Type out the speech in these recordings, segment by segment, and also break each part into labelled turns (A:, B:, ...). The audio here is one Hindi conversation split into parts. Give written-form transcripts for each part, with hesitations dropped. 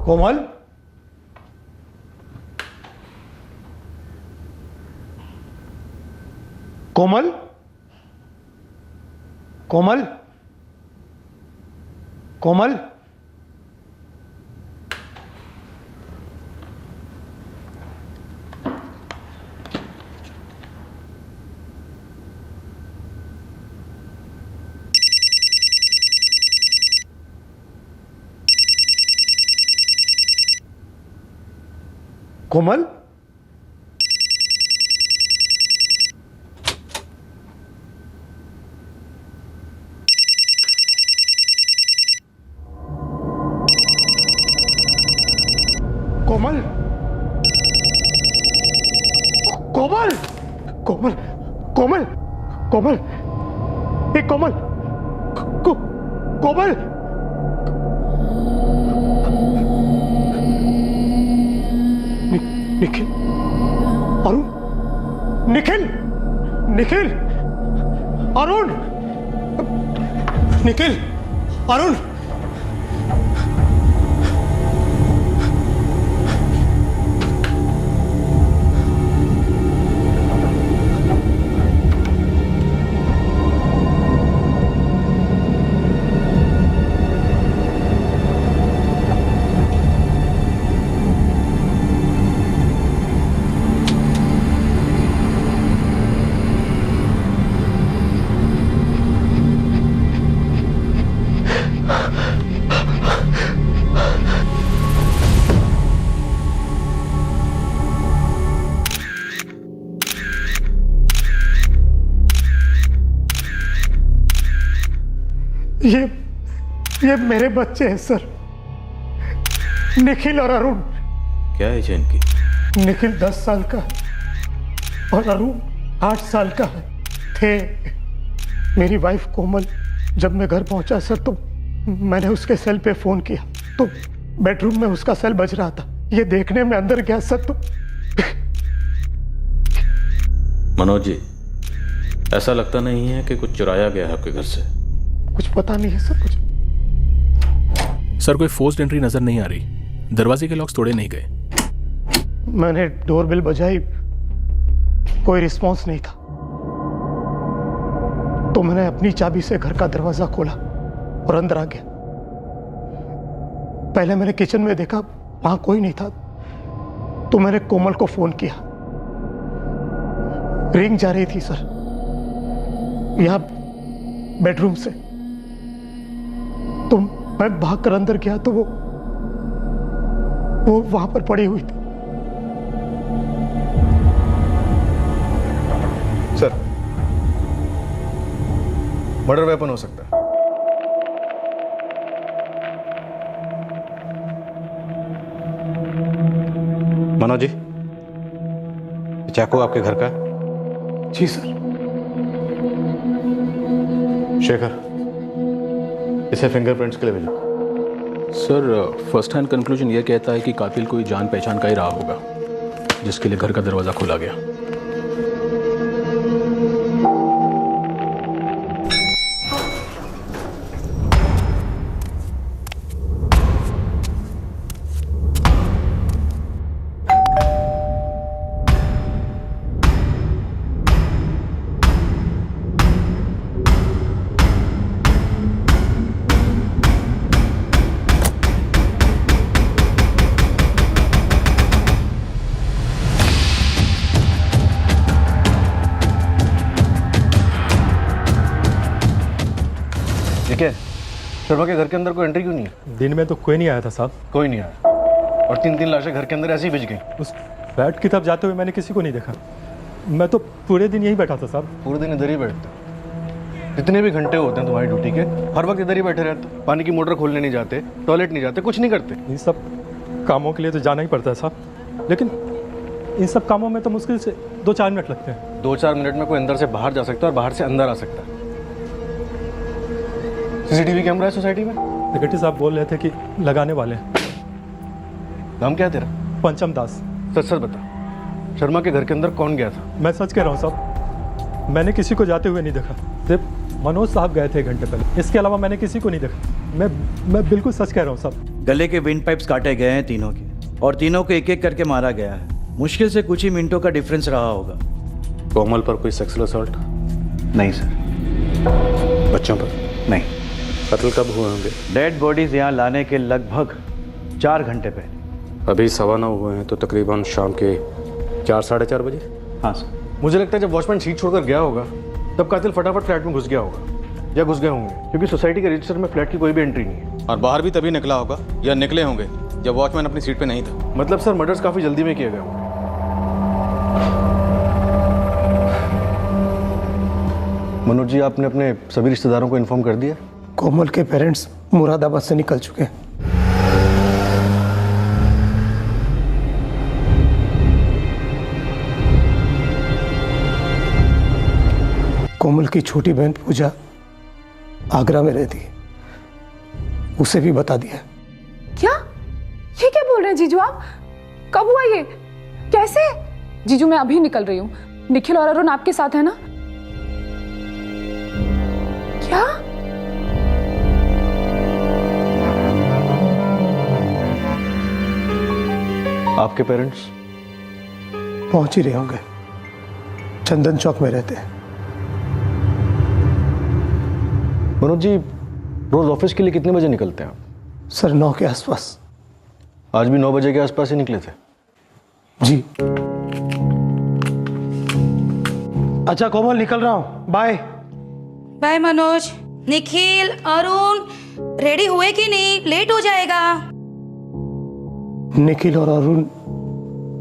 A: कोमल, कोमल, कोमल, कोमल, कोमल, कोमल, कोमल, कोमल, कोमल, कोमल, ए कोमल, कोमल, निखिल, अरुण, निखिल, निखिल, अरुण, निखिल, अरुण, ये मेरे बच्चे हैं सर, निखिल और अरुण।
B: क्या है इनकी?
A: निखिल 10 साल का है और अरुण 8 साल का है। थे मेरी वाइफ कोमल। जब मैं घर पहुंचा सर तो मैंने उसके सेल पे फोन किया तो बेडरूम में उसका सेल बज रहा था। ये देखने में अंदर गया सर तो
B: मनोज जी, ऐसा लगता नहीं है कि कुछ चुराया गया है आपके घर से?
A: कुछ पता नहीं है सर। कुछ
C: सर कोई फोर्स्ड एंट्री नजर नहीं आ रही। दरवाजे के लॉक्स तोड़े नहीं गए।
A: मैंने डोरबेल बजाई, कोई रिस्पॉन्स नहीं था तो मैंने अपनी चाबी से घर का दरवाजा खोला और अंदर आ गया। पहले मैंने किचन में देखा, वहां कोई नहीं था तो मैंने कोमल को फोन किया। रिंग जा रही थी सर, यहां बेडरूम से। तो मैं भाग कर अंदर गया तो वो वहां पर पड़ी हुई थी।
D: सर, मर्डर वेपन हो सकता है।
E: मनोज जी, चाकू आपके घर का?
A: जी सर।
E: शेखर, इसे फिंगरप्रिंट्स के लिए भेजो।
C: सर फर्स्ट हैंड कंक्लूजन ये कहता है कि कातिल कोई जान पहचान का ही रहा होगा जिसके लिए घर का दरवाजा खोला गया।
D: ठीक है, शर्मा के घर के अंदर कोई एंट्री क्यों नहीं है?
F: दिन में तो कोई नहीं आया था साहब।
D: कोई नहीं आया और 3 लाशें घर के अंदर ऐसी ही बिछ गई।
F: उस फ्लैट की तरफ जाते हुए मैंने किसी को नहीं देखा। मैं तो पूरे दिन यहीं बैठा था साहब।
D: पूरे दिन इधर ही बैठते हो? जितने भी घंटे होते हैं तुम्हारी ड्यूटी के, हर वक्त इधर ही बैठे रहते हो। पानी की मोटर खोलने नहीं जाते, टॉयलेट नहीं जाते, कुछ नहीं करते।
F: इन सब कामों के लिए तो जाना ही पड़ता है साहब, लेकिन इन सब कामों में तो मुश्किल से 2-4 मिनट लगते हैं।
D: 2-4 मिनट में कोई अंदर से बाहर जा सकता है और बाहर से अंदर आ सकता है। सीसीटीवी कैमरा है सोसाइटी में?
F: सेक्रेटरी साहब बोल रहे थे कि लगाने वाले हैं।
D: नाम क्या है तेरा?
F: पंचम दास।
D: सच सच बता, शर्मा के घर के अंदर कौन गया था?
F: मैं सच कह रहा हूँ साहब, मैंने किसी को जाते हुए नहीं देखा। सिर्फ मनोज साहब गए थे 1 घंटे पहले, इसके अलावा मैंने किसी को नहीं देखा। मैं बिल्कुल सच कह रहा हूँ साहब।
G: गले के विंड पाइप्स काटे गए हैं तीनों के, और तीनों को एक एक करके मारा गया है। मुश्किल से कुछ ही मिनटों का डिफरेंस रहा होगा।
E: कोमल पर कोई सेक्सुअल असॉल्ट?
G: नहीं सर।
E: बच्चों पर?
G: नहीं।
E: कत्ल कब हुए होंगे?
G: डेड बॉडीज यहाँ लाने के लगभग 4 घंटे पहले।
E: अभी 9:15 हुए हैं, तो तकरीबन शाम के 4 साढ़े 4 बजे।
G: हाँ सर।
D: मुझे लगता है जब वॉचमैन सीट छोड़कर गया होगा तब कातिल फटाफट फ्लैट में घुस गया होगा, या घुस गए होंगे, क्योंकि सोसाइटी के रजिस्टर में फ्लैट की कोई भी एंट्री नहीं है।
C: और बाहर भी तभी निकला होगा या निकले होंगे जब वॉचमैन अपनी सीट पे नहीं था।
D: मतलब सर मर्डर्स काफी जल्दी में किए गए होंगे। मनोज जी, आपने अपने सभी रिश्तेदारों को इन्फॉर्म कर दिया?
A: कोमल के पेरेंट्स मुरादाबाद से निकल चुके हैं। कोमल की छोटी बहन पूजा आगरा में रहती है, उसे भी बता दिया।
H: क्या? ये क्या बोल रहे हैं जीजू आप? कब हुआ ये? कैसे? जीजू मैं अभी निकल रही हूँ। निखिल और अरुण आपके साथ है ना? क्या?
D: आपके पेरेंट्स?
A: पहुंच ही रहे होंगे, चंदन चौक में रहते हैं।
D: मनोज जी, रोज ऑफिस के लिए कितने बजे निकलते हैं आप?
A: सर 9 के आसपास।
D: आज भी 9 बजे के आसपास ही निकले थे?
A: जी। अच्छा कोमल, निकल रहा हूं, bye.
I: Bye Manoj. Nikhil, Arun ready हुए कि नहीं? लेट हो जाएगा।
A: निखिल और अरुण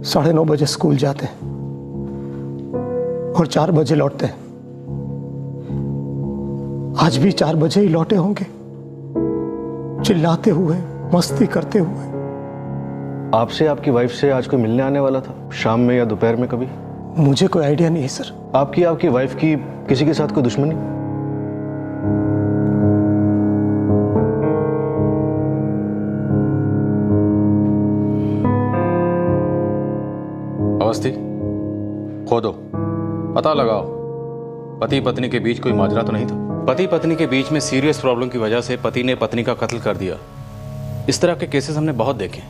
A: 9:30 बजे स्कूल जाते हैं और 4 बजे लौटते हैं। आज भी 4 बजे ही लौटे होंगे, चिल्लाते हुए, मस्ती करते हुए।
D: आपसे, आपकी वाइफ से आज कोई मिलने आने वाला था, शाम में या दोपहर में कभी?
A: मुझे कोई आइडिया नहीं है सर।
D: आपकी वाइफ की किसी के साथ कोई दुश्मनी?
C: अवस्थी, खोदो, पता लगाओ पति पत्नी के बीच कोई माजरा तो नहीं था। पति पत्नी के बीच में सीरियस प्रॉब्लम की वजह से पति ने पत्नी का कत्ल कर दिया। इस तरह के केसेस हमने बहुत देखे,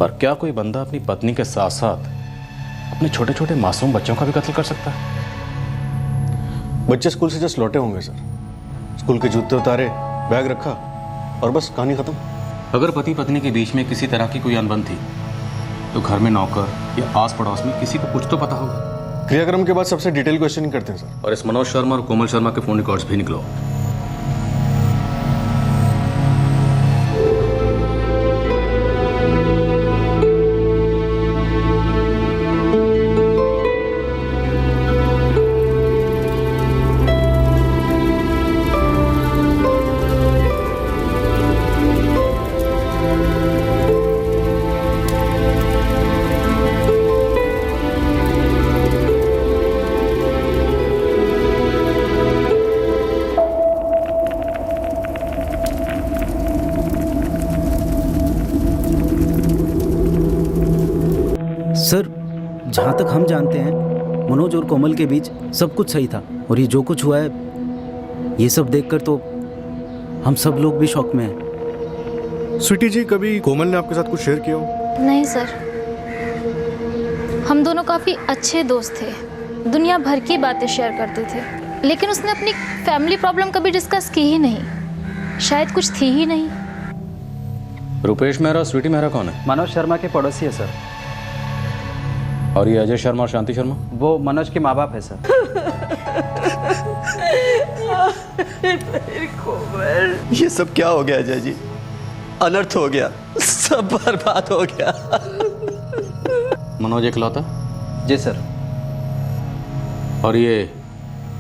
C: पर क्या कोई बंदा अपनी पत्नी के साथ साथ अपने छोटे छोटे मासूम बच्चों का भी कत्ल कर सकता है?
D: बच्चे स्कूल से जस्ट लौटे होंगे सर, स्कूल के जूते उतारे, बैग रखा और बस कहानी खत्म।
C: अगर पति पत्नी के बीच में किसी तरह की कोई अनबन थी तो घर में नौकर या आस पड़ोस में किसी को कुछ तो पता होगा।
D: क्रियाक्रम के बाद सबसे डिटेल क्वेश्चनिंग करते हैं सर।
C: और इस मनोज शर्मा और कोमल शर्मा के फोन रिकॉर्ड्स भी निकलो।
J: सर, जहाँ तक हम जानते हैं मनोज और कोमल के बीच सब कुछ सही था, और ये जो कुछ हुआ है ये सब देखकर तो हम सब लोग भी शॉक में हैं।
D: स्वीटी जी, कभी कोमल ने आपके साथ कुछ शेयर किया हो?
K: नहीं सर, हम दोनों काफ़ी अच्छे दोस्त थे, दुनिया भर की बातें शेयर करते थे, लेकिन उसने अपनी फैमिली प्रॉब्लम कभी डिस्कस की ही नहीं, शायद कुछ थी ही नहीं।
C: रुपेश मेहरा और स्वीटी मेहरा कौन है?
G: मनोज शर्मा के पड़ोसी है सर।
C: और ये अजय शर्मा और शांति शर्मा?
G: वो मनोज के माँ बाप है सर।
L: ये सब क्या हो गया अजय जी? अनर्थ हो गया, सब बर्बाद हो गया।
C: मनोज इकलौता?
G: जी सर।
C: और ये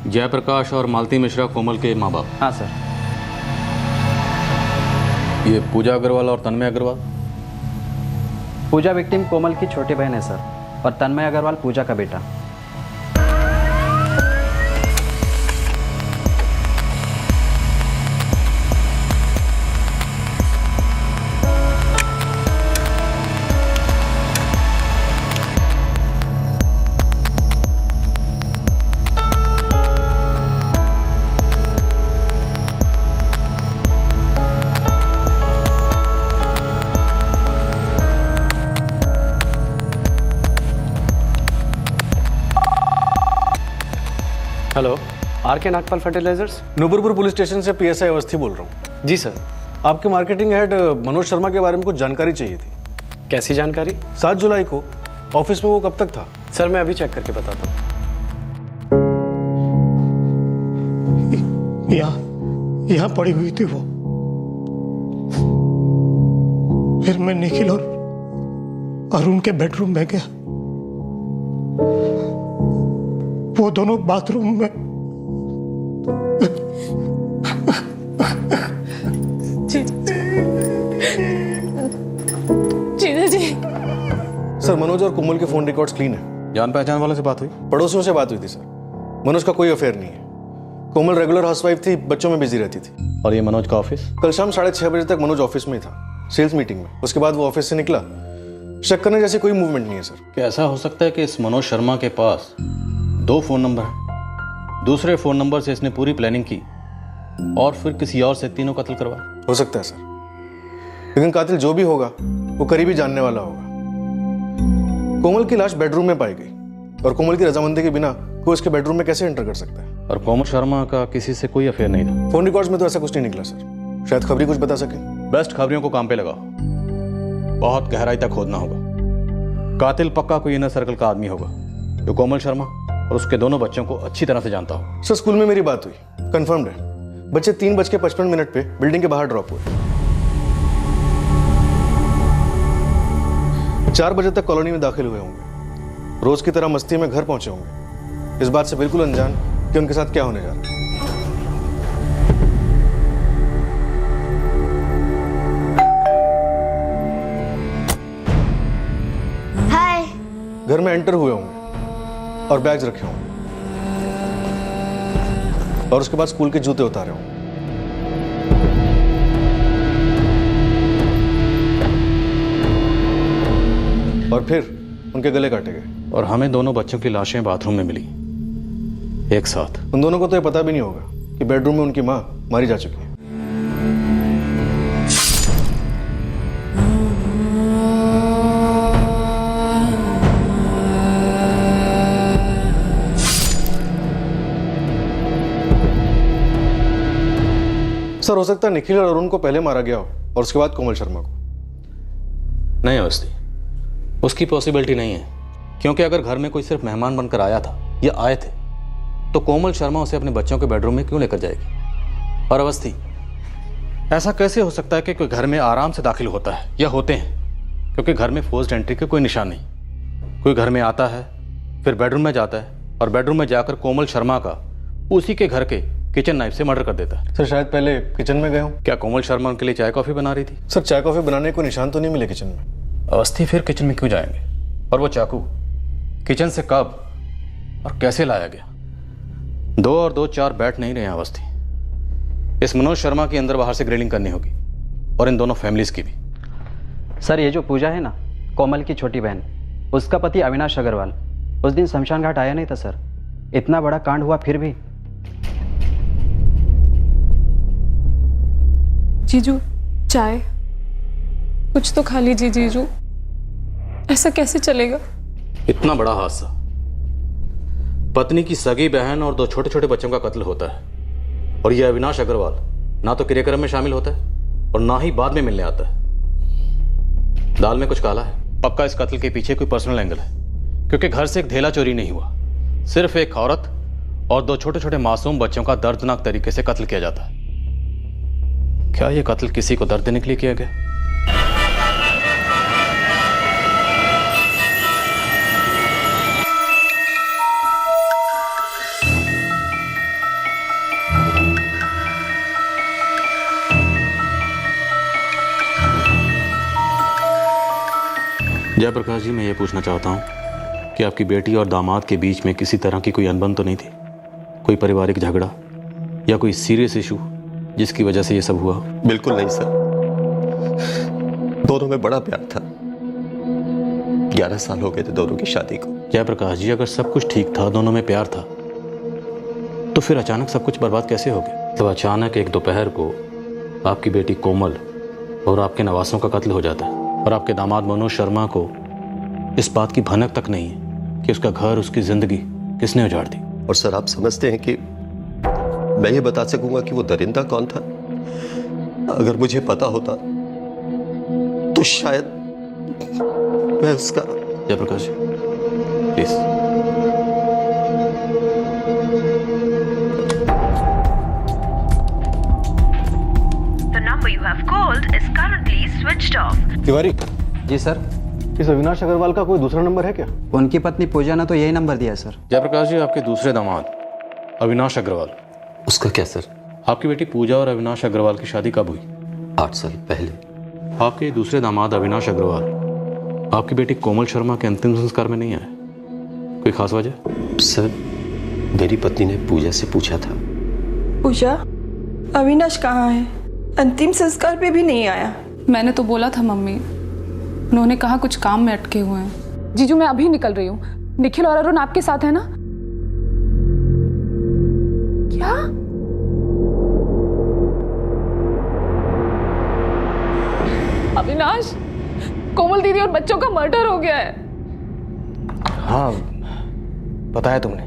C: जयप्रकाश और मालती मिश्रा कोमल के माँ बाप?
G: हाँ सर।
C: ये पूजा अग्रवाल और तन्मय अग्रवाल?
G: पूजा विक्टिम कोमल की छोटी बहन है सर, और तन्मय अग्रवाल पूजा का बेटा।
D: हेलो, आर के नागपाल फर्टिलाइजर्स, नूपुरपुर पुलिस स्टेशन से पीएसआई अवस्थी बोल रहा हूँ। जी सर, आपके मार्केटिंग हेड मनोज शर्मा के बारे में कुछ जानकारी चाहिए थी। कैसी जानकारी? 7 जुलाई को ऑफिस में वो कब तक था? सर मैं अभी चेक करके बताता हूँ।
A: यहाँ पड़ी हुई थी वो। फिर मैं निखिल और अरुण के बेडरूम में गया। वो दोनों बाथरूम में।
H: जी
D: सर मनोज और कोमल के फोन रिकॉर्ड्स क्लीन है।
C: जान पहचान वालों से बात हुई?
D: पड़ोसियों से बात हुई थी सर। मनोज का कोई अफेयर नहीं है। कोमल रेगुलर हाउसवाइफ थी, बच्चों में बिजी रहती थी।
C: और ये मनोज का ऑफिस?
D: कल शाम 6:30 बजे तक मनोज ऑफिस में ही था, सेल्स मीटिंग में। उसके बाद वो ऑफिस से निकला। शक करने जैसे कोई मूवमेंट नहीं है सर।
C: क्या ऐसा हो सकता है कि इस मनोज शर्मा के पास 2 फोन नंबर हैं? दूसरे फोन नंबर से इसने पूरी प्लानिंग की और फिर किसी और से तीनों कत्ल करवाया?
D: हो सकता है सर, लेकिन कातिल जो भी होगा वो करीबी जानने वाला होगा। कोमल की लाश बेडरूम में पाई गई और कोमल की रजामंदी के बिना कोई उसके बेडरूम में कैसे एंटर कर सकता है?
C: और कोमल शर्मा का किसी से कोई अफेयर नहीं था?
D: फोन रिकॉर्ड्स में तो ऐसा कुछ नहीं निकला सर। शायद खबरी कुछ बता सके।
C: बेस्ट खबरियों को काम पे लगाओ, बहुत गहराई तक खोदना होगा। कातिल पक्का कोई इनर सर्कल का आदमी होगा जो कोमल शर्मा और उसके दोनों बच्चों को अच्छी तरह से जानता हो।
D: सर स्कूल में मेरी बात हुई, कंफर्म्ड है। बच्चे 3:55 पे बिल्डिंग के बाहर ड्रॉप हुए। 4 बजे तक कॉलोनी में दाखिल हुए होंगे। रोज की तरह मस्ती में घर पहुंचे होंगे, इस बात से बिल्कुल अनजान कि उनके साथ क्या होने जा रहा है।
I: हाय।
D: घर में एंटर हुए होंगे और बैग्स रखे होंगे और उसके बाद स्कूल के जूते उतारे होंगे। और फिर उनके गले काटे गए।
C: और हमें दोनों बच्चों की लाशें बाथरूम में मिली एक साथ।
D: उन दोनों को तो ये पता भी नहीं होगा कि बेडरूम में उनकी मां मारी जा चुकी है। सर हो सकता है निखिल और अरुण को पहले मारा गया हो और उसके बाद कोमल शर्मा को।
C: नहीं अवस्थी, उसकी पॉसिबिलिटी नहीं है, क्योंकि अगर घर में कोई सिर्फ मेहमान बनकर आया था या आए थे तो कोमल शर्मा उसे अपने बच्चों के बेडरूम में क्यों लेकर जाएगी? और अवस्थी, ऐसा कैसे हो सकता है कि कोई घर में आराम से दाखिल होता है या होते हैं, क्योंकि घर में फोर्स्ड एंट्री के कोई निशान नहीं। कोई घर में आता है, फिर बेडरूम में जाता है और बेडरूम में जाकर कोमल शर्मा का उसी के घर के किचन नाइफ से मर्डर कर देता है।
D: सर शायद पहले किचन में गए हो।
C: क्या कोमल शर्मा उनके लिए चाय कॉफी बना रही थी?
D: सर चाय कॉफी बनाने को निशान तो नहीं मिले किचन में।
C: अवस्थी, फिर किचन में क्यों जाएंगे? और वो चाकू किचन से कब और कैसे लाया गया? 2 और 2 4 बैठ नहीं रहे हैं अवस्थी। इस मनोज शर्मा की अंदर बाहर से ग्रिलिंग करनी होगी और इन दोनों फैमिलीज की भी।
M: सर ये जो पूजा है ना, कोमल की छोटी बहन, उसका पति अविनाश अग्रवाल उस दिन शमशान घाट आया नहीं था सर। इतना बड़ा कांड हुआ फिर भी।
H: जीजू चाय कुछ तो खा लीजिए जीजू, ऐसा कैसे चलेगा?
C: इतना बड़ा हादसा, पत्नी की सगी बहन और 2 छोटे छोटे बच्चों का कत्ल होता है और यह अविनाश अग्रवाल ना तो क्रियाक्रम में शामिल होता है और ना ही बाद में मिलने आता है। दाल में कुछ काला है। पक्का इस कत्ल के पीछे कोई पर्सनल एंगल है, क्योंकि घर से एक ढेला चोरी नहीं हुआ, सिर्फ एक औरत और 2 छोटे छोटे मासूम बच्चों का दर्दनाक तरीके से कत्ल किया जाता है। क्या यह कत्ल किसी को दर्द देने के लिए किया गया? जयप्रकाश जी, मैं ये पूछना चाहता हूँ कि आपकी बेटी और दामाद के बीच में किसी तरह की कोई अनबन तो नहीं थी? कोई पारिवारिक झगड़ा या कोई सीरियस इशू जिसकी वजह से ये सब हुआ?
L: बिल्कुल नहीं सर, दोनों में बड़ा प्यार था। 11 साल हो गए थे दोनों की शादी को।
C: जयप्रकाश जी, अगर सब कुछ ठीक था, दोनों में प्यार था, तो फिर अचानक सब कुछ बर्बाद कैसे हो गया? तो अचानक एक दोपहर को आपकी बेटी कोमल और आपके नवासों का कत्ल हो जाता है और आपके दामाद मनोज शर्मा को इस बात की भनक तक नहीं है कि उसका घर, उसकी जिंदगी किसने उजाड़ दी।
L: और सर आप समझते हैं कि मैं ये बता सकूंगा कि वो दरिंदा कौन था? अगर मुझे पता होता तो शायद मैं उसका।
C: Jayprakash ji please.
N: The number you have called is currently switched off.
D: Tiwari
M: ji sir.
D: इस अविनाश अग्रवाल का कोई दूसरा नंबर है क्या?
M: उनकी पत्नी पूजा ने तो यही नंबर दिया है सर।
C: जयप्रकाश जी, आपके दूसरे दामाद अविनाश अग्रवाल।
L: उसका क्या सर?
C: आपकी बेटी पूजा और अविनाश अग्रवाल की शादी कब हुई?
L: 8 साल पहले।
C: आपके दूसरे दामाद अविनाश अग्रवाल आपकी बेटी कोमल शर्मा के अंतिम संस्कार में नहीं आए, कोई खास वजह?
L: सर मेरी पत्नी ने पूजा से पूछा था।
O: पूजा, अविनाश कहाँ है? अंतिम संस्कार पे भी नहीं आया।
H: मैंने तो बोला था मम्मी, उन्होंने कहा कुछ काम में अटके हुए हैं। जीजू मैं अभी निकल रही हूँ। निखिल और अरुण आपके साथ है ना? क्या? अविनाश, कोमल दीदी और बच्चों का मर्डर हो गया है।
M: हाँ बताया तुमने।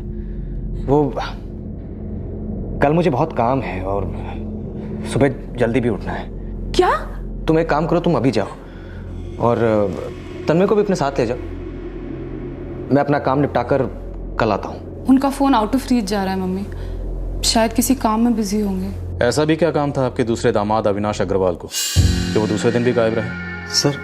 M: वो कल मुझे बहुत काम है और सुबह जल्दी भी उठना है।
H: क्या?
M: तुम एक काम करो, तुम अभी जाओ और तन्मय को भी अपने साथ ले जाओ। मैं अपना काम निपटाकर कल आता हूँ।
H: उनका फोन आउट ऑफ रीच जा रहा है मम्मी, शायद किसी काम में बिजी होंगे।
C: ऐसा भी क्या काम था आपके दूसरे दामाद अविनाश अग्रवाल को कि वो दूसरे दिन भी गायब रहे?
L: सर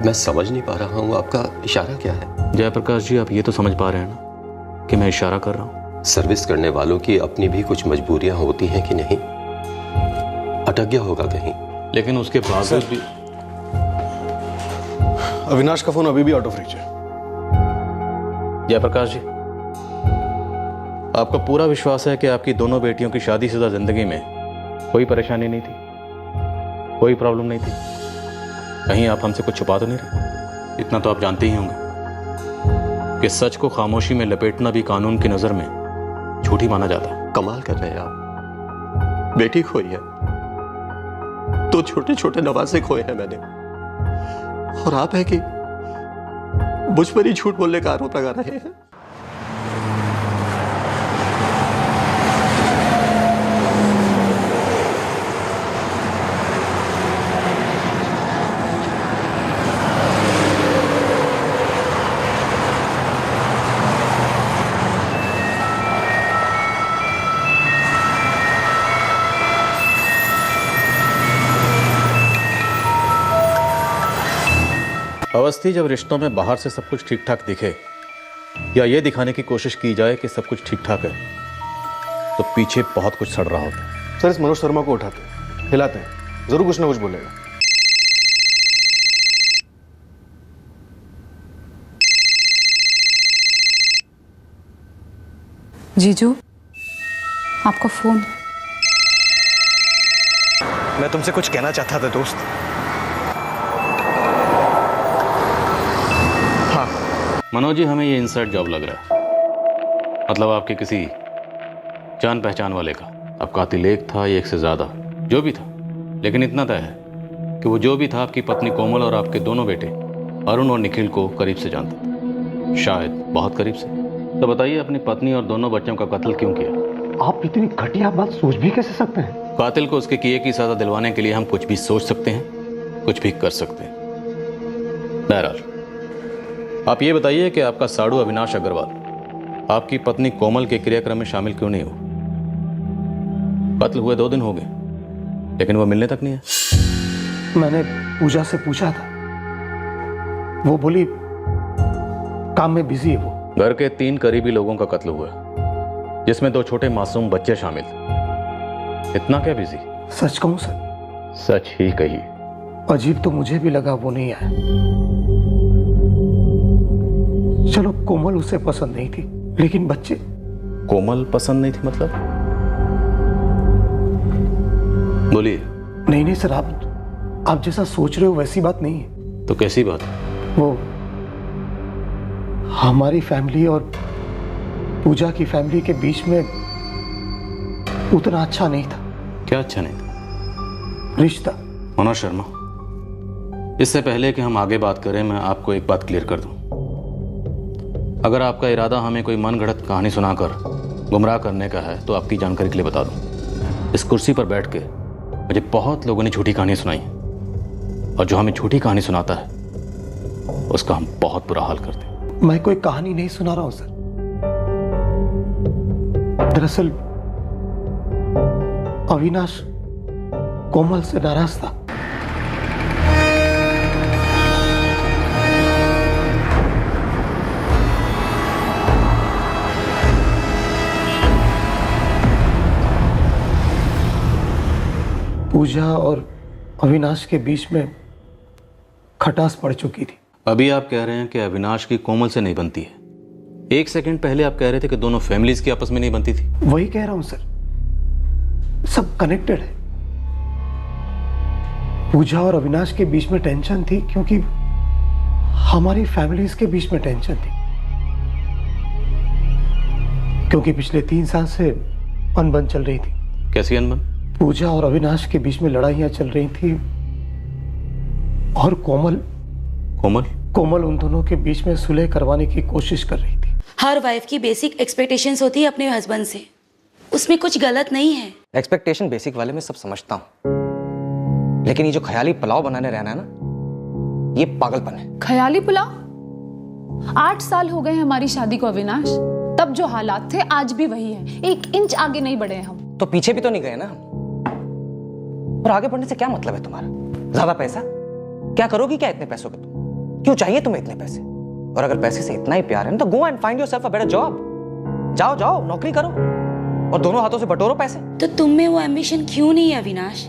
L: मैं समझ नहीं पा रहा हूँ, आपका इशारा क्या है?
C: जयप्रकाश जी, आप ये तो समझ पा रहे हैं ना कि मैं इशारा कर रहा हूँ?
L: सर्विस करने वालों की अपनी भी कुछ मजबूरियां होती हैं कि नहीं? अटक गया होगा कहीं।
C: लेकिन उसके बावजूद भी
D: अविनाश का फोन अभी भी आउट ऑफ रीच है।
C: जयप्रकाश जी, आपका पूरा विश्वास है कि आपकी दोनों बेटियों की शादीशुदा जिंदगी में कोई परेशानी नहीं थी, कोई प्रॉब्लम नहीं थी? कहीं आप हमसे कुछ छुपा तो नहीं रहे? इतना तो आप जानते ही होंगे कि सच को खामोशी में लपेटना भी कानून की नजर में झूठ ही माना जाता है।
L: कमाल कर रहे हैं आप। बेटी खोई है, 2 छोटे छोटे नवासे खोए हैं मैंने, और आप है कि मुझ पर ही झूठ बोलने का आरोप लगा रहे हैं।
C: अवस्थी, जब रिश्तों में बाहर से सब कुछ ठीक ठाक दिखे या ये दिखाने की कोशिश की जाए कि सब कुछ ठीक ठाक है, तो पीछे बहुत कुछ सड़ रहा होता है।
D: सर इस मनोज शर्मा को उठाते हैं, हिलाते हैं, जरूर कुछ ना कुछ बोलेगा।
H: जीजू, आपका फोन।
M: मैं तुमसे कुछ कहना चाहता था दोस्त।
C: मनोज जी, हमें ये इनसाइड जॉब लग रहा है। मतलब आपके किसी जान पहचान वाले का। अब कातिल एक था या एक से ज्यादा, जो भी था, लेकिन इतना तय है कि वो जो भी था आपकी पत्नी कोमल और आपके दोनों बेटे अरुण और निखिल को करीब से जानता था, शायद बहुत करीब से। तो बताइए, अपनी पत्नी और दोनों बच्चों का कत्ल क्यों किया?
A: आप इतनी घटिया बात सोच भी कैसे सकते हैं?
C: कातिल को उसके किए की सजा दिलवाने के लिए हम कुछ भी सोच सकते हैं, कुछ भी कर सकते हैं। बहरहाल, आप ये बताइए कि आपका साड़ू अविनाश अग्रवाल आपकी पत्नी कोमल के क्रियाक्रम में शामिल क्यों नहीं हुआ? कत्ल हुए 2 दिन हो गए, लेकिन वो मिलने तक नहीं है।
A: मैंने पूजा से पूछा था, वो बोली काम में बिजी है वो।
C: घर के 3 करीबी लोगों का कत्ल हुआ, जिसमें 2 छोटे मासूम बच्चे शामिल थे। इतना क्या बिजी?
A: सच कहूं सर?
C: सच ही कही।
A: अजीब तो मुझे भी लगा वो नहीं आया। चलो कोमल उसे पसंद नहीं थी, लेकिन बच्चे।
C: कोमल पसंद नहीं थी मतलब? बोलिए।
A: नहीं नहीं सर, आप जैसा सोच रहे हो वैसी बात नहीं है।
C: तो कैसी बात?
A: वो हमारी फैमिली और पूजा की फैमिली के बीच में उतना अच्छा नहीं था।
C: क्या अच्छा नहीं था?
A: रिश्ता।
C: मनोज शर्मा, इससे पहले कि हम आगे बात करें, मैं आपको एक बात क्लियर कर दूं। अगर आपका इरादा हमें कोई मनगढ़ंत कहानी सुनाकर गुमराह करने का है तो आपकी जानकारी के लिए बता दूं, इस कुर्सी पर बैठ के मुझे बहुत लोगों ने झूठी कहानी सुनाई, और जो हमें झूठी कहानी सुनाता है उसका हम बहुत बुरा हाल करते हैं।
A: मैं कोई कहानी नहीं सुना रहा हूं सर। दरअसल अविनाश कोमल से नाराज था। पूजा और अविनाश के बीच में खटास पड़ चुकी थी।
C: अभी आप कह रहे हैं कि अविनाश की कोमल से नहीं बनती है, एक सेकंड पहले आप कह रहे थे कि दोनों फैमिलीज की आपस में नहीं बनती थी।
A: वही कह रहा हूं सर, सब कनेक्टेड है। पूजा और अविनाश के बीच में टेंशन थी क्योंकि हमारी फैमिलीज के बीच में टेंशन थी, क्योंकि पिछले 3 साल से अनबन चल रही थी।
C: कैसी अनबन?
A: पूजा और अविनाश के बीच में लड़ाइयां चल रही थी और कोमल उन दोनों के बीच में सुलह करवाने की कोशिश कर रही थी।
I: हर वाइफ की बेसिक एक्सपेक्टेशंस होती है अपने हस्बैंड से, उसमें कुछ गलत नहीं है।
M: एक्सपेक्टेशन बेसिक वाले में सब समझता हूँ, लेकिन ये जो ख्याली पुलाव बनाने रहना है ना, ये पागलपन है।
H: ख्याली पुलाव? 8 साल हो गए हैं हमारी शादी को अविनाश, तब जो हालात थे आज भी वही है, 1 इंच आगे नहीं बढ़े हैं हम।
M: तो पीछे भी तो नहीं गए ना, और आगे बढ़ने से क्या मतलब है तुम्हारा? ज्यादा पैसा? क्या करोगी क्या इतने पैसों के तुम? क्यों चाहिए तुम्हें इतने पैसे? और अगर पैसे से इतना ही प्यार है ना, तो go and find yourself a better job. जाओ नौकरी करो और दोनों हाथों से बटोरो पैसे।
I: तो तुम में वो एम्बिशन क्यों नहीं है अविनाश?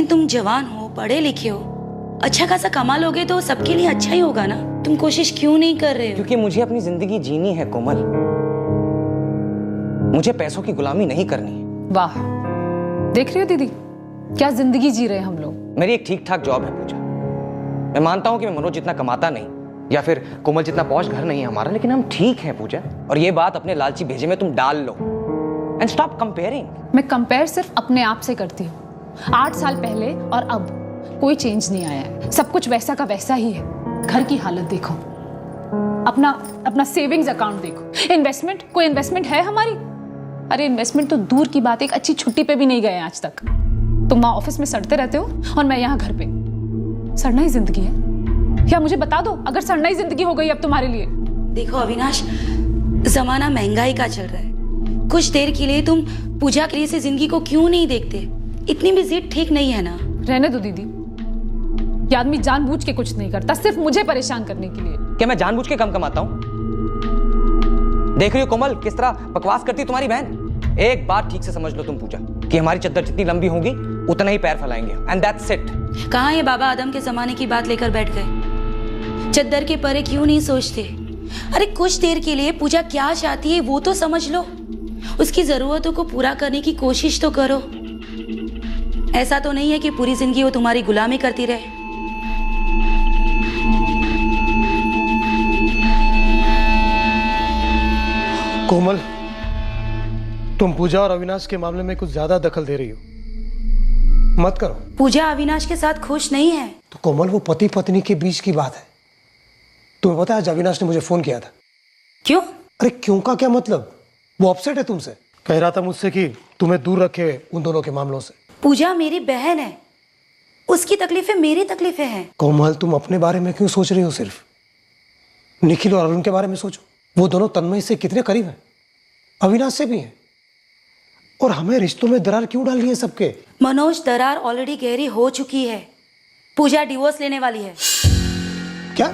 I: तुम जवान हो, पढ़े लिखे हो, अच्छा खासा कमा लोगे तो सबके लिए अच्छा ही होगा ना। तुम कोशिश क्यों नहीं कर रहे हो?
M: क्योंकि मुझे अपनी जिंदगी जीनी है कोमल, मुझे पैसों की गुलामी नहीं करनी है।
H: वाह, देख रही हो दीदी क्या जिंदगी जी रहे हैं हम लोग।
M: मेरी एक ठीक ठाक जॉब है पूजा। मैं मानता हूं कि मैं मनोज जितना कमाता नहीं, या फिर कोमल जितना पॉश घर नहीं है हमारा, लेकिन हम ठीक हैं पूजा। और ये बात अपने लालची भेजे में तुम डाल लो एंड स्टॉप कंपेयरिंग।
H: मैं कंपेयर सिर्फ अपने आप से करती हूँ। 8 साल पहले और अब कोई चेंज नहीं आया है, सब कुछ वैसा का वैसा ही है। घर की हालत देखो, अपना सेविंग्स अकाउंट देखो, इन्वेस्टमेंट, कोई इन्वेस्टमेंट है हमारी? अरे इन्वेस्टमेंट तो दूर की बात, एक अच्छी छुट्टी पे भी नहीं गए आज तक। तुम वहां ऑफिस में सड़ते रहते हो और मैं यहाँ घर पे। सड़ना ही जिंदगी है क्या? मुझे बता दो, अगर सड़ना ही जिंदगी हो गई अब तुम्हारे लिए।
I: देखो अविनाश, जमाना महंगाई का चल रहा है, कुछ देर के लिए तुम पूजा के लिए से जिंदगी को क्यों नहीं देखते? इतनी भी जिद ठीक नहीं है ना।
H: रहने दो दीदी, ये आदमी जानबूझ के कुछ नहीं करता, सिर्फ मुझे परेशान करने के लिए।
M: क्या मैं जानबूझ के कम कमाता हूँ? देख रही हो कोमल किस तरह बकवास करती है तुम्हारी बहन। एक बात ठीक से समझ लो तुम पूजा, कि हमारी चद्दर जितनी लंबी होगी उतना ही पैर फैलाएंगे, एंड दैट्स इट।
I: कहाँ ये बाबा आदम के जमाने की बात लेकर बैठ गए? चद्दर के परे क्यों नहीं सोचते? अरे कुछ देर के लिए पूजा क्या चाहती है वो तो समझ लो, उसकी जरूरतों को पूरा करने की कोशिश तो करो। ऐसा तो नहीं है कि पूरी जिंदगी वो तुम्हारी गुलामी करती रहे।
A: कोमल, तुम पूजा और अविनाश के मामले में कुछ ज्यादा दखल दे रही हो, मत करो।
I: पूजा अविनाश के साथ खुश नहीं है।
A: तो कोमल, वो पति पत्नी के बीच की बात है। तुम्हें पता है आज अविनाश ने मुझे फोन किया था।
I: क्यों?
A: अरे क्यों का क्या मतलब, वो अपसेट है तुमसे। कह रहा था मुझसे कि तुम्हें दूर रखे उन दोनों के मामलों से।
I: पूजा मेरी बहन है, उसकी तकलीफें मेरी तकलीफें हैं।
A: कोमल, तुम अपने बारे में क्यों सोच रही हो? सिर्फ निखिल और अरुण के बारे में सोचो। वो दोनों तन्मय से कितने करीब हैं, अविनाश से भी हैं। और हमें रिश्तों में दरार क्यों डालनी है सबके?
I: मनोज, दरार ऑलरेडी गहरी हो चुकी है। पूजा डिवोर्स लेने वाली है।
A: क्या?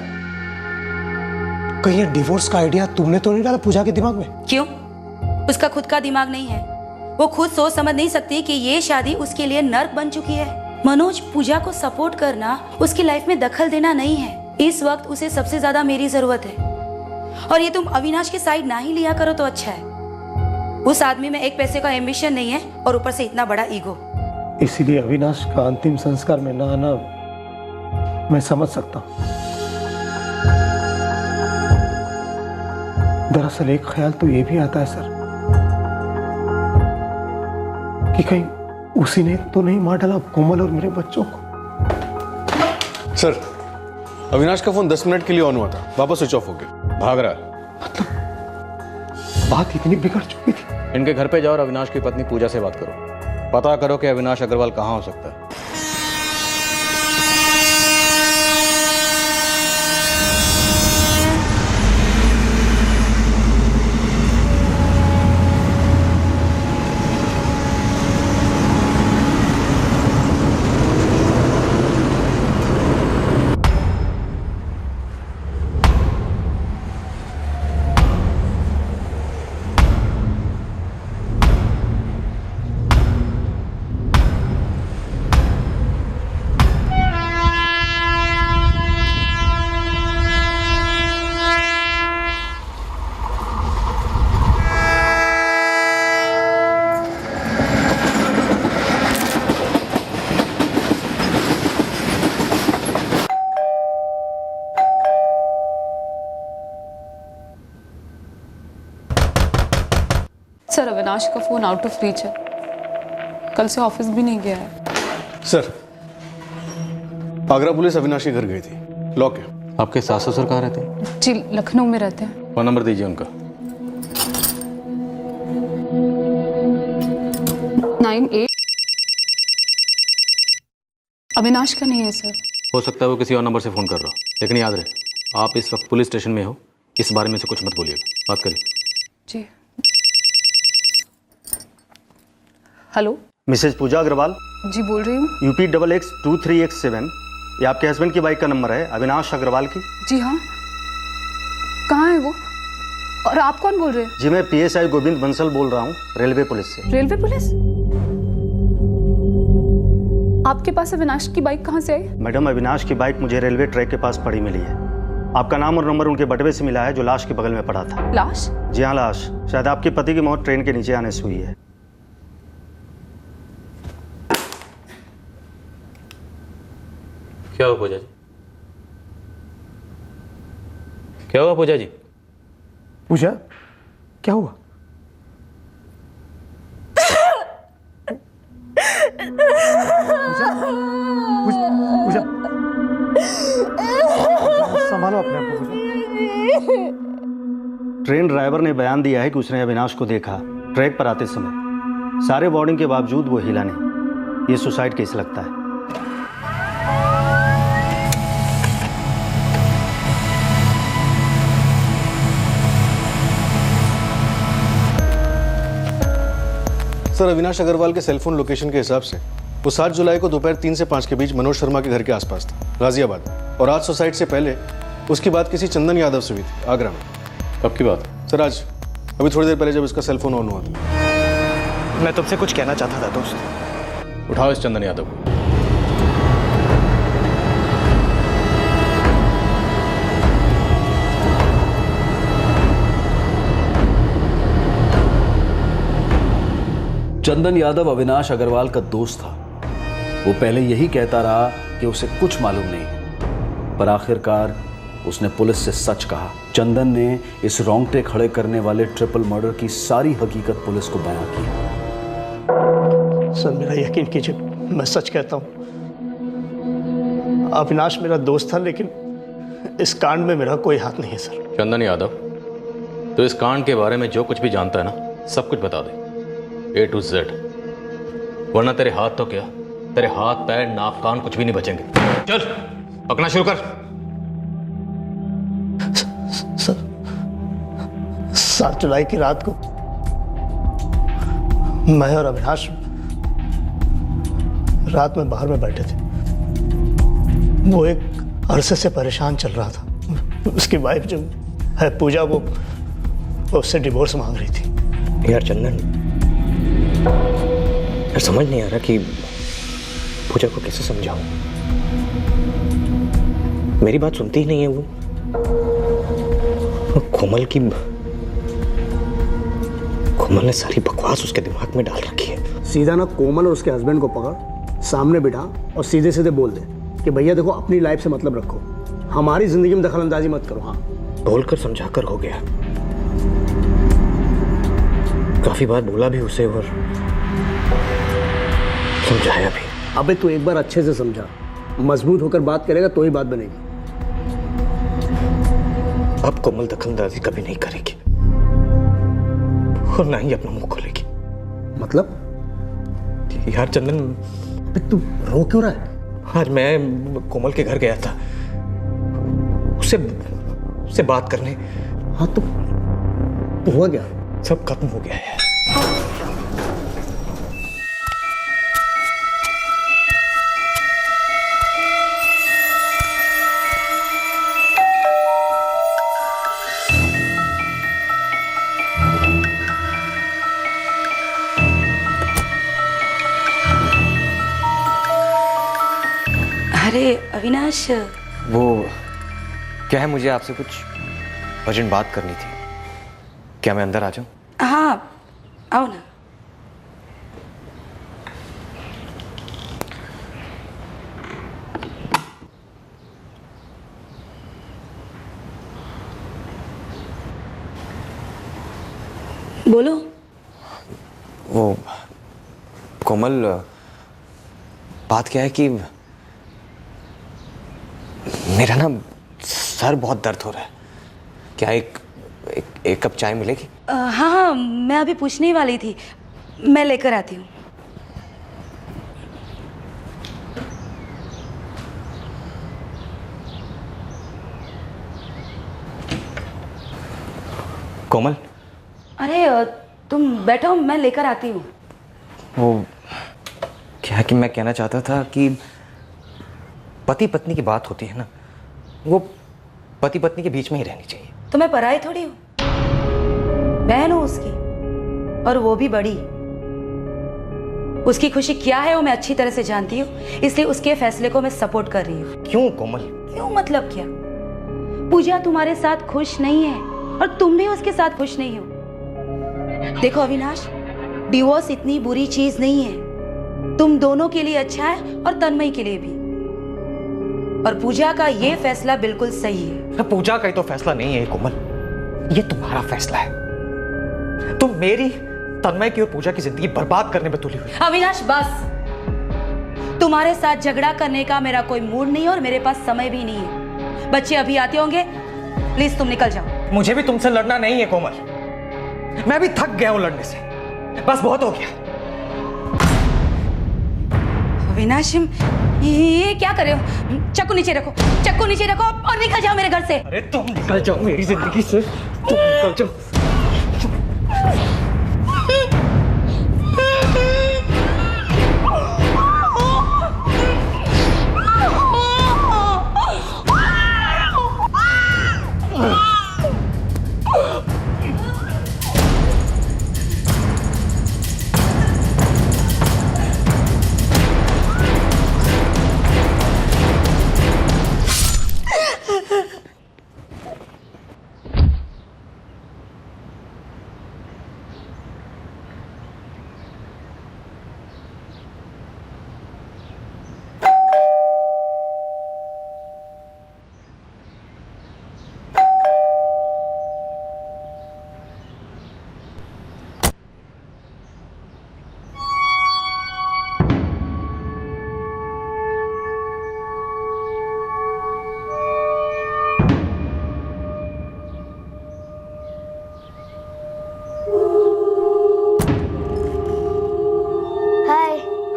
A: कहीं ये डिवोर्स का आइडिया तुमने तो नहीं डाला पूजा के दिमाग में?
I: क्यों? उसका खुद का दिमाग नहीं है, वो खुद सोच समझ नहीं सकती कि ये शादी उसके लिए नर्क बन चुकी है। मनोज, पूजा को सपोर्ट करना, उसकी लाइफ में दखल देना नहीं है। इस वक्त उसे सबसे ज्यादा मेरी जरूरत है, और ये तुम अविनाश के साइड ना ही लिया करो तो अच्छा है। उस आदमी में एक पैसे का एम्बिशन नहीं है और ऊपर से इतना बड़ा ईगो।
A: इसीलिए अविनाश का अंतिम संस्कार में ना आना मैं समझ सकता हूं। दरअसल एक ख्याल तो ये भी आता है सर, कि कहीं उसी ने तो नहीं मार डाला कोमल और मेरे बच्चों को।
D: सर, अविनाश का फोन 10 मिनट के लिए ऑन हुआ था, वापस स्विच ऑफ हो गया।
C: भाग रहा है।
A: बात इतनी बिगड़ चुकी थी।
C: इनके घर पे जाओ और अविनाश की पत्नी पूजा से बात करो। पता करो कि अविनाश अग्रवाल कहाँ हो सकता है।
H: सर अविनाश का फोन आउट ऑफ रीच है, कल से ऑफिस भी नहीं गया है।
D: सर आगरा पुलिस अविनाश के घर गई थी, लॉक है।
C: आपके सास ससुर कहाँ रहते हैं?
H: जी लखनऊ में रहते हैं।
C: फोन नंबर दीजिए उनका।
H: 98। अविनाश का नहीं है सर।
C: हो सकता है वो किसी और नंबर से फ़ोन कर रहा हो, लेकिन याद रहे आप इस वक्त पुलिस स्टेशन में हो, इस बारे में से कुछ मत बोलिएगा। बात करिए।
H: जी हेलो,
P: मिसेज पूजा अग्रवाल।
H: जी बोल रही हूँ।
P: UP XX23X7 ये आपके हस्बैंड की बाइक का नंबर है, अविनाश अग्रवाल की।
H: जी हाँ, कहाँ है वो और आप कौन बोल रहे हैं?
P: जी मैं PSI गोविंद बंसल बोल रहा हूँ, रेलवे पुलिस से।
H: Railway police? आपके पास अविनाश की बाइक कहाँ से आई?
P: मैडम अविनाश की बाइक मुझे रेलवे ट्रैक के पास पड़ी मिली है। आपका नाम और नंबर उनके बटवे से मिला है जो लाश के बगल में पड़ा था।
H: लाश?
P: जी हाँ लाश। शायद आपके पति की मौत ट्रेन के नीचे आने से हुई है।
B: क्या हुआ पूजा जी? क्या हुआ पूजा जी?
A: पूजा क्या हुआ? पूजा संभालो अपने आप को पूजा।
P: ट्रेन ड्राइवर ने बयान दिया है कि उसने अविनाश को देखा ट्रैक पर आते समय। सारे वार्निंग के बावजूद वो हिला नहीं। ये सुसाइड केस लगता है।
D: सर अविनाश अग्रवाल के सेलफोन लोकेशन के हिसाब से वो 7 जुलाई को दोपहर 3 से 5 के बीच मनोज शर्मा के घर के आसपास था, गाजियाबाद में। और आज सुसाइड से पहले उसकी बात किसी चंदन यादव से हुई थी, आगरा में।
C: कब की बात?
D: सर आज, अभी थोड़ी देर पहले जब इसका सेलफोन ऑन हुआ था।
P: मैं तुमसे कुछ कहना चाहता था दोस्त।
C: उठाओ इस चंदन यादव को।
Q: चंदन यादव अविनाश अग्रवाल का दोस्त था। वो पहले यही कहता रहा कि उसे कुछ मालूम नहीं है, पर आखिरकार उसने पुलिस से सच कहा। चंदन ने इस रोंगटे खड़े करने वाले ट्रिपल मर्डर की सारी हकीकत पुलिस को बयां की।
A: सर मेरा यकीन कीजिए, मैं सच कहता हूँ। अविनाश मेरा दोस्त था, लेकिन इस कांड में मेरा कोई हाथ नहीं है सर।
C: चंदन यादव, तो इस कांड के बारे में जो कुछ भी जानता है ना, सब कुछ बता दे, A to Z, वरना तेरे हाथ तो क्या, तेरे हाथ पैर नाक कान कुछ भी नहीं बचेंगे। चल पकना शुरू कर।
A: सर 7 जुलाई की रात को मैं और अविनाश रात में बाहर में बैठे थे। वो एक अरसे से परेशान चल रहा था। उसकी वाइफ जो है पूजा, वो उससे डिवोर्स मांग रही थी।
M: यार चंदन, यार समझ नहीं आ रहा कि पूजा को कैसे समझाऊं। मेरी बात सुनती ही नहीं है वो। कोमल ने सारी बकवास उसके दिमाग में डाल रखी है।
R: सीधा ना कोमल और उसके हस्बैंड को पकड़, सामने बिठा और सीधे सीधे बोल दे कि भैया देखो, अपनी लाइफ से मतलब रखो, हमारी जिंदगी में दखल अंदाजी मत करो। हाँ,
M: बोलकर समझाकर हो गया। काफी बार बोला भी उसे और समझाया भी।
R: अबे तू एक बार अच्छे से समझा, मजबूत होकर बात करेगा तो ही बात बनेगी।
M: अब कोमल दखलंदाजी कभी नहीं करेगी।
D: और ना ही अपना मुंह खोलेगी।
R: मतलब?
D: यार चंदन,
R: तू रो क्यों रहा है?
D: आज मैं कोमल के घर गया था उससे बात करने।
R: हाँ तो हुआ क्या?
D: सब खत्म हो गया है।
I: अरे अविनाश,
M: वो क्या है, मुझे आपसे कुछ अर्जेंट बात करनी थी। क्या मैं अंदर आ जाऊं?
I: हाँ आओ ना। बोलो।
M: वो कोमल, बात क्या है कि मेरा ना सर बहुत दर्द हो रहा है। क्या एक कप चाय मिलेगी?
I: हाँ हाँ, मैं अभी पूछने ही वाली थी, मैं लेकर आती हूँ।
M: कोमल,
I: अरे तुम बैठो, मैं लेकर आती हूँ।
M: वो क्या है कि मैं कहना चाहता था कि पति पत्नी की बात होती है ना, वो पति पत्नी के बीच में ही रहनी चाहिए।
I: तो मैं पराई थोड़ी हूँ, बहन हूँ उसकी, और वो भी बड़ी। उसकी खुशी क्या है वो मैं अच्छी तरह से जानती हूँ, इसलिए उसके फैसले को मैं सपोर्ट कर रही हूँ।
M: क्यों कोमल?
I: क्यों मतलब क्या? पूजा तुम्हारे साथ खुश नहीं है और तुम भी उसके साथ खुश नहीं हो। देखो अविनाश, डिवोर्स इतनी बुरी चीज नहीं है, तुम दोनों के लिए अच्छा है और तन्मय के लिए भी। और पूजा का ये फैसला बिल्कुल सही है।
M: पूजा का ही तो फैसला नहीं है कोमल, ये तुम्हारा फैसला है। तुम मेरी, तन्मय की और पूजा की जिंदगी बर्बाद करने में तुली हुई।
I: अविनाश बस, तुम्हारे साथ झगड़ा करने का मेरा कोई मूड नहीं है और मेरे पास समय भी नहीं है। बच्चे अभी आते होंगे, प्लीज तुम निकल जाओ।
M: मुझे भी तुमसे लड़ना नहीं है कोमल, मैं भी थक गया हूं लड़ने से, बस बहुत हो गया।
I: अविनाश, ये क्या कर रहे हो? चक्कू नीचे रखो, चक्कू नीचे रखो और निकल जाओ मेरे घर से।
M: अरे तुम निकल जाओ मेरी जिंदगी से, तुम निकल जाओ।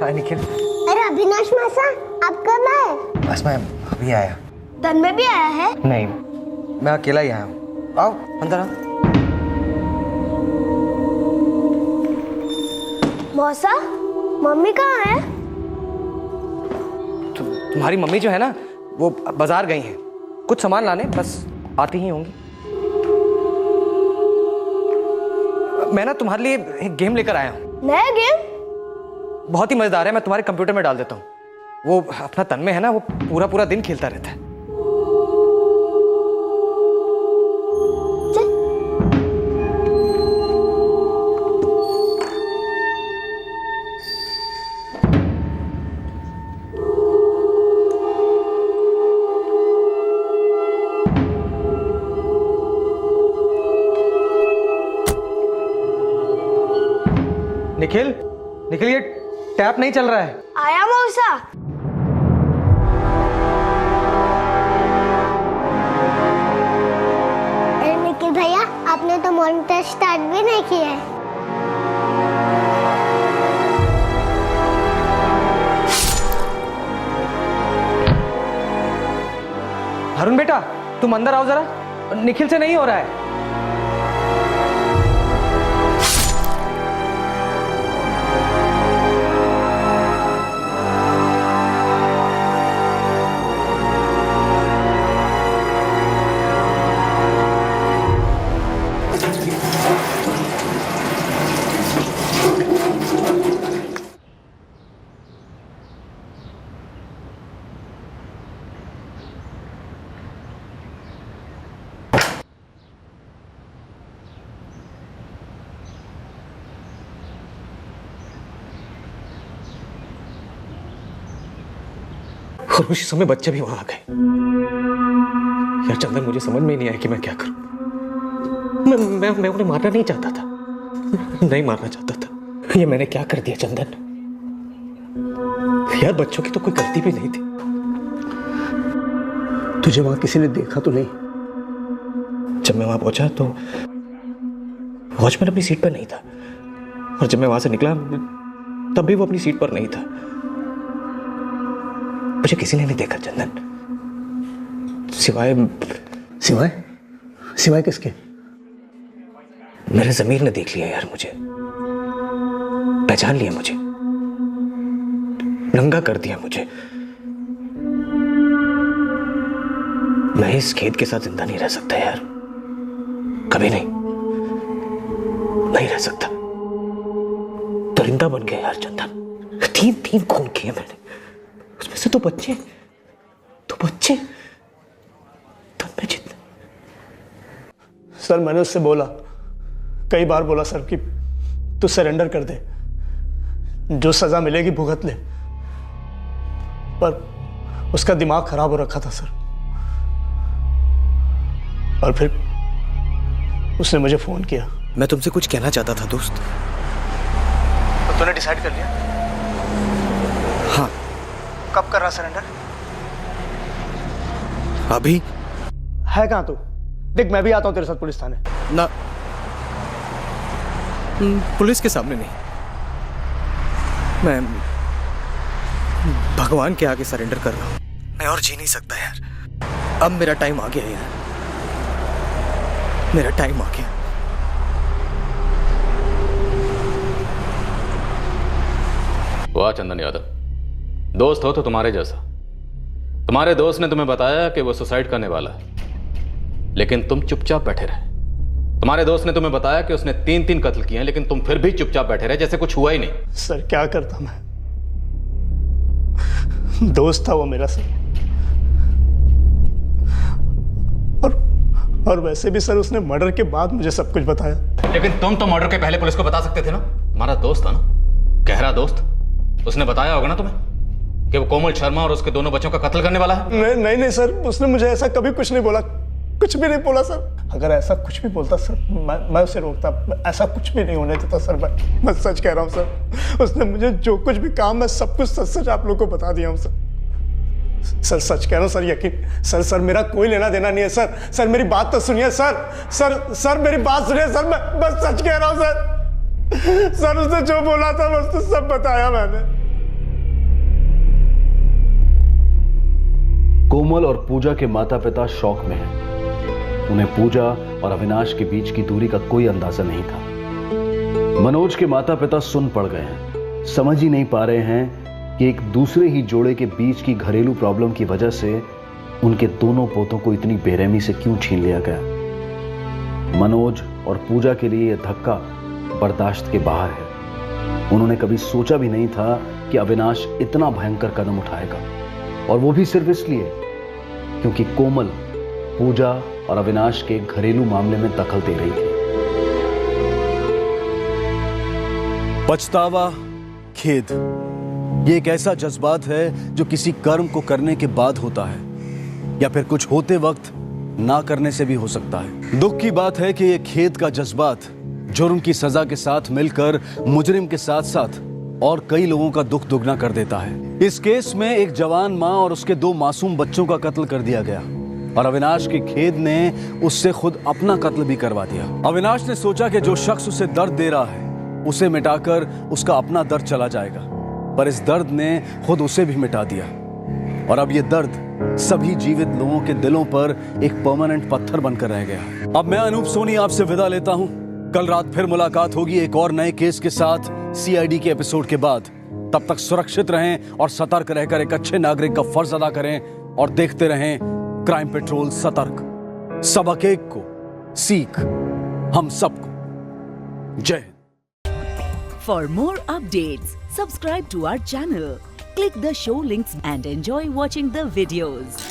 M: हाय निखिल।
S: अरे अविनाश मासा, आप कब आए?
M: बस मैं अभी आया।
S: तन्मय भी आया है?
M: नहीं, मैं अकेला ही आया हूँ। आओ अंदर आओ।
S: मौसा, मम्मी कहाँ है?
M: तुम्हारी मम्मी जो है ना, वो बाजार गई हैं कुछ सामान लाने, बस आती ही होंगी। मैं ना तुम्हारे लिए एक गेम लेकर आया हूँ।
S: नया गेम?
M: बहुत ही मजेदार है, मैं तुम्हारे कंप्यूटर में डाल देता हूँ। वो अपना तन्मय है ना, वो पूरा पूरा दिन खेलता रहता है। निखिल, निखिल ये टैप नहीं चल रहा है।
S: आया मौसा। अरे निखिल भैया, आपने तो मॉनिटर स्टार्ट भी नहीं किया है।
M: तुम अंदर आओ जरा, निखिल से नहीं हो रहा है।
D: और उसी समय बच्चे भी वहां आ गए। यार चंदन, मुझे समझ में ही नहीं आया कि मैं क्या करूं। मैं उन्हें मारना नहीं चाहता था, नहीं मारना चाहता था। ये मैंने क्या कर दिया चंदन? यार बच्चों की तो कोई गलती भी नहीं थी।
R: तुझे वहां किसी ने देखा तो नहीं?
D: जब मैं वहां पहुंचा तो वॉचमैन अपनी सीट पर नहीं था, और जब मैं वहां से निकला तब भी वो अपनी सीट पर नहीं था। मुझे किसी ने नहीं देखा चंदन, सिवाय
R: सिवाय सिवाय किसके?
D: मेरे ज़मीर ने देख लिया यार, मुझे पहचान लिया, मुझे नंगा कर दिया मुझे। मैं इस खेद के साथ जिंदा नहीं रह सकता यार, कभी नहीं, नहीं रह सकता। दरिंदा बन गया यार चंदन। तीन खून किए मैंने, उसमें से तो बच्चे मैं जितना।
R: सर मैंने उससे बोला, कई बार बोला सर कि तू सरेंडर कर दे, जो सजा मिलेगी भुगत ले, पर उसका दिमाग खराब हो रखा था सर। और फिर उसने मुझे फोन किया।
D: मैं तुमसे कुछ कहना चाहता था दोस्त।
R: तो तूने डिसाइड कर लिया?
D: हाँ।
R: कब कर रहा सरेंडर?
D: अभी।
R: है कहाँ तू? देख मैं भी आता हूँ तेरे साथ पुलिस थाने।
D: ना, पुलिस के सामने नहीं, मैं भगवान के आगे सरेंडर कर रहा हूँ। मैं और जी नहीं सकता यार, अब मेरा टाइम आ गया यार, मेरा टाइम आ गया।
B: वाह चंदन यादव, दोस्त हो तो तुम्हारे जैसा। तुम्हारे दोस्त ने तुम्हें बताया कि वो सुसाइड करने वाला है, लेकिन तुम चुपचाप बैठे रहे। तुम्हारे दोस्त ने तुम्हें बताया कि उसने 3 कत्ल किए हैं, लेकिन तुम फिर भी चुपचाप बैठे रहे, जैसे कुछ हुआ ही नहीं।
R: सर क्या करता मैं, दोस्त था वो मेरा सर। और वैसे भी सर उसने मर्डर के बाद मुझे सब कुछ बताया।
B: लेकिन तुम तो मर्डर के पहले पुलिस को बता सकते थे ना। तुम्हारा दोस्त था ना, गहरा दोस्त, उसने बताया होगा ना तुम्हें कि वो कोमल शर्मा और उसके दोनों बच्चों का कत्ल करने वाला है।
R: नहीं सर, उसने मुझे ऐसा कभी कुछ नहीं बोला, कुछ भी नहीं बोला सर। अगर ऐसा कुछ भी बोलता सर, मैं उसे रोकता, ऐसा कुछ भी नहीं होने देता सर। मैं सच कह रहा हूँ सर, उसने मुझे जो कुछ भी कहा मैं सब कुछ सच आप लोगों को बता दिया हूँ सर। सर सच कह रहा हूँ सर, यकीन सर मेरा कोई लेना देना नहीं है सर। मेरी बात तो सुनिए सर मेरी बात सुनिए सर, मैं बस सच कह रहा हूँ सर। उसने जो बोला था बस तो सब बताया मैंने।
Q: कोमल और पूजा के माता पिता शौक में हैं। उन्हें पूजा और अविनाश के बीच की दूरी का कोई अंदाजा नहीं था। मनोज के माता पिता सुन पड़ गए हैं, समझ ही नहीं पा रहे हैं कि एक दूसरे ही जोड़े के बीच की घरेलू प्रॉब्लम की वजह से उनके दोनों पोतों को इतनी बेरहमी से क्यों छीन लिया गया। मनोज और पूजा के लिए यह धक्का बर्दाश्त के बाहर है। उन्होंने कभी सोचा भी नहीं था कि अविनाश इतना भयंकर कदम उठाएगा, और वो भी सिर्फ इसलिए क्योंकि कोमल पूजा और अविनाश के घरेलू मामले में दखल दे रही थी। पछतावा, खेद, ये एक ऐसा जज्बात है जो किसी कर्म को करने के बाद होता है, या फिर कुछ होते वक्त ना करने से भी हो सकता है। दुख की बात है कि ये खेद का जज्बात जुर्म की सजा के साथ मिलकर मुजरिम के साथ साथ और कई लोगों का दुख दुगना कर देता है। इस केस में एक जवान मां और उसके 2 मासूम बच्चों का कत्ल कर दिया गया, और अविनाश के खेद ने उससे खुद अपना कत्ल भी करवा दिया। अविनाश ने सोचा कि जो शख्स उसे दर्द दे रहा है उसे मिटाकर उसका अपना दर्द चला जाएगा, पर इस दर्द ने खुद उसे भी मिटा दिया। और अब ये दर्द सभी जीवित लोगों के दिलों पर एक परमानेंट पत्थर बनकर रह गया है। अब मैं अनूप सोनी आपसे विदा लेता हूं। कल रात फिर मुलाकात होगी एक और नए केस के साथ सीआईडी के एपिसोड के बाद। तब तक सुरक्षित रहें और सतर्क रहकर एक अच्छे नागरिक का फर्ज अदा करें और देखते रहें क्राइम पेट्रोल सतर्क। सबक एक को सीख हम सबको। जय Hind.
T: For more updates, subscribe to our channel, click the show links and enjoy watching the videos.